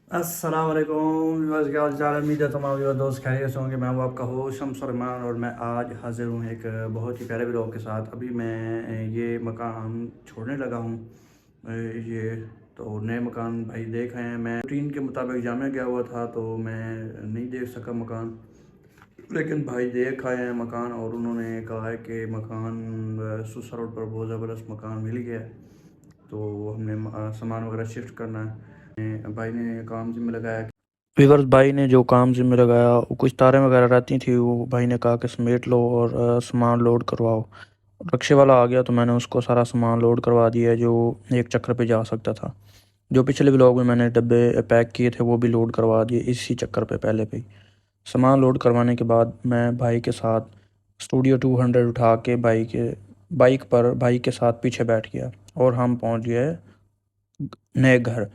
अस्सलाम वालेकुम व्यूअर्स, क्या हाल चाल है। उम्मीद है तमाम व्यूअर दोस्त खैरियत से होंगे। मैं हूं आपका होस्ट शम्स रहमान और मैं आज हाजिर हूं एक बहुत ही प्यारे व्लॉग के साथ। अभी मैं ये मकान छोड़ने लगा हूं। ये तो नए मकान भाई देख रहे हैं। मैं रूटीन के मुताबिक जामे गया हुआ था तो मैं नहीं देख सका मकान, लेकिन भाई देख आए हैं मकान और उन्होंने कहा है कि मकान सुसर रोड पर बहुत ज़बरदस्त मकान मिल गया है। तो हमने सामान वगैरह शिफ्ट करना है। भाई ने काम जिम्मे लगाया। वीवर्स, भाई ने जो काम जिम्मे लगाया वो कुछ तारें वगैरह रहती थी, वो भाई ने कहा कि समेट लो और सामान लोड करवाओ। रक्शे वाला आ गया तो मैंने उसको सारा सामान लोड करवा दिया जो एक चक्कर पे जा सकता था। जो पिछले ब्लॉग में मैंने डब्बे पैक किए थे वो भी लोड करवा दिए इसी चक्कर पे पहले पे ही। सामान लोड करवाने के बाद मैं भाई के साथ स्टूडियो 200 उठा के बाइक पर भाई के साथ पीछे बैठ गया और हम पहुंच गए नए घर,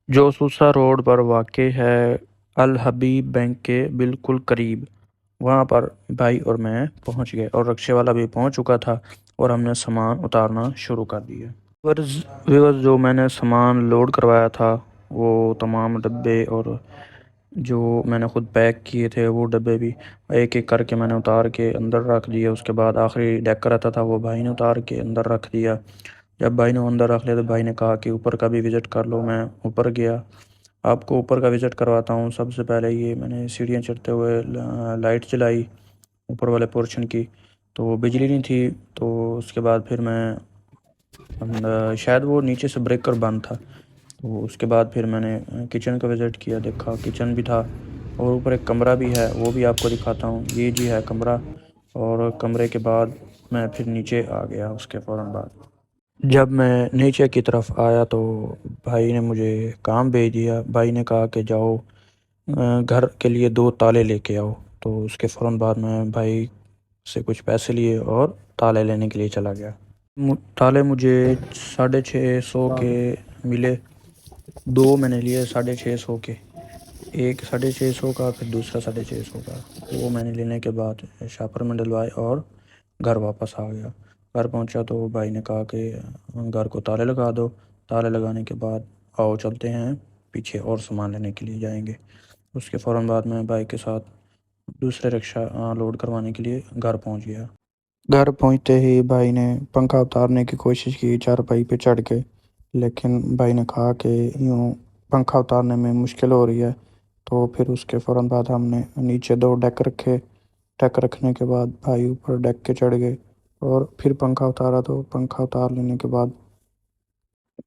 जो सूसा रोड पर वाक़ है, अल हबीब बैंक के बिल्कुल करीब। वहाँ पर भाई और मैं पहुँच गए और रिक्शे वाला भी पहुँच चुका था और हमने सामान उतारना शुरू कर दिया। व्यूअर्स, जो मैंने सामान लोड करवाया था वो तमाम डब्बे और जो मैंने ख़ुद पैक किए थे वो डब्बे भी एक एक करके मैंने उतार के अंदर रख दिए। उसके बाद आखिरी डेक रहता था वो भाई ने उतार के अंदर रख दिया। जब भाई ने अंदर रख लिया तो भाई ने कहा कि ऊपर का भी विज़िट कर लो। मैं ऊपर गया, आपको ऊपर का विज़िट करवाता हूँ। सबसे पहले ये मैंने सीढ़ियाँ चढ़ते हुए लाइट जलाई ऊपर वाले पोर्शन की, तो बिजली नहीं थी। तो उसके बाद फिर मैं शायद वो नीचे से ब्रेकर बंद था। तो उसके बाद फिर मैंने किचन का विज़िट किया, देखा किचन भी था और ऊपर एक कमरा भी है, वो भी आपको दिखाता हूँ। ये जी है कमरा, और कमरे के बाद मैं फिर नीचे आ गया। उसके फ़ौरन बाद जब मैं नीचे की तरफ आया तो भाई ने मुझे काम भेज दिया। भाई ने कहा कि जाओ घर के लिए 2 ताले लेके आओ। तो उसके फ़ौरन बाद मैं भाई से कुछ पैसे लिए और ताले लेने के लिए चला गया। ताले मुझे 650 के मिले। 2 मैंने लिए 650 के, एक 650 का फिर दूसरा 650 का। वो मैंने लेने के बाद शापर में डलवाए और घर वापस आ गया। घर पहुंचा तो भाई ने कहा कि घर को ताले लगा दो। ताले लगाने के बाद आओ चलते हैं पीछे और सामान लेने के लिए जाएंगे। उसके फ़ौरन बाद मैं बाइक के साथ दूसरे रिक्शा लोड करवाने के लिए घर पहुंच गया। घर पहुंचते ही भाई ने पंखा उतारने की कोशिश की चारपाई पे चढ़ के, लेकिन भाई ने कहा कि यूँ पंखा उतारने में मुश्किल हो रही है। तो फिर उसके फ़ौरन बाद हमने नीचे 2 डेक रखे। डेक रखने के बाद भाई ऊपर डेक के चढ़ गए और फिर पंखा उतारा। तो पंखा उतार लेने के बाद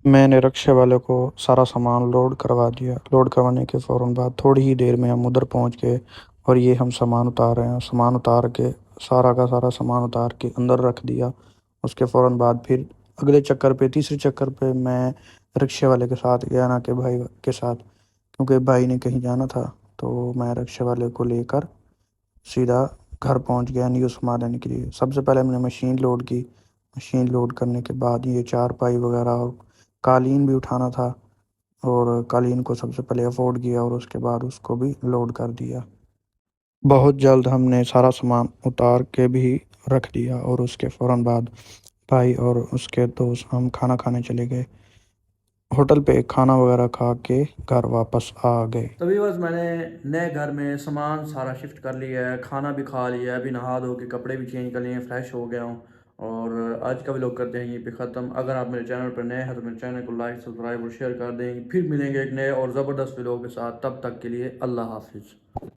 मैंने रिक्शे वाले को सारा सामान लोड करवा दिया। लोड करवाने के फ़ौरन बाद थोड़ी ही देर में हम उधर पहुंच गए और ये हम सामान उतार रहे हैं। सामान उतार के सारा का सारा सामान उतार के अंदर रख दिया। उसके फ़ौरन बाद फिर अगले चक्कर पे, तीसरे चक्कर पे मैं रिक्शे वाले के साथ गया, ना कि भाई के साथ, क्योंकि भाई ने कहीं जाना था। तो मैं रिक्शे वाले को लेकर सीधा घर पहुंच गया न्यू सामान लेने के लिए। सबसे पहले मैंने मशीन लोड की। मशीन लोड करने के बाद ये चारपाई वगैरह और कालीन भी उठाना था, और कालीन को सबसे पहले अफोर्ड किया और उसके बाद उसको भी लोड कर दिया। बहुत जल्द हमने सारा सामान उतार के भी रख दिया और उसके फ़ौरन बाद भाई और उसके दोस्त हम खाना खाने चले गए। होटल पे खाना वगैरह खा के घर वापस आ गए। तभी बस मैंने नए घर में सामान सारा शिफ्ट कर लिया है, खाना भी खा लिया है, अभी नहा धो के कपड़े भी चेंज कर लिए हैं, फ्रेश हो गया हूँ। और आज का व्लॉग करते हैं यहीं पे ख़त्म। अगर आप मेरे चैनल पर नए हैं तो मेरे चैनल को लाइक, सब्सक्राइब और शेयर कर दें। फिर मिलेंगे एक नए और ज़बरदस्त व्लॉग के साथ। तब तक के लिए अल्लाह हाफिज़।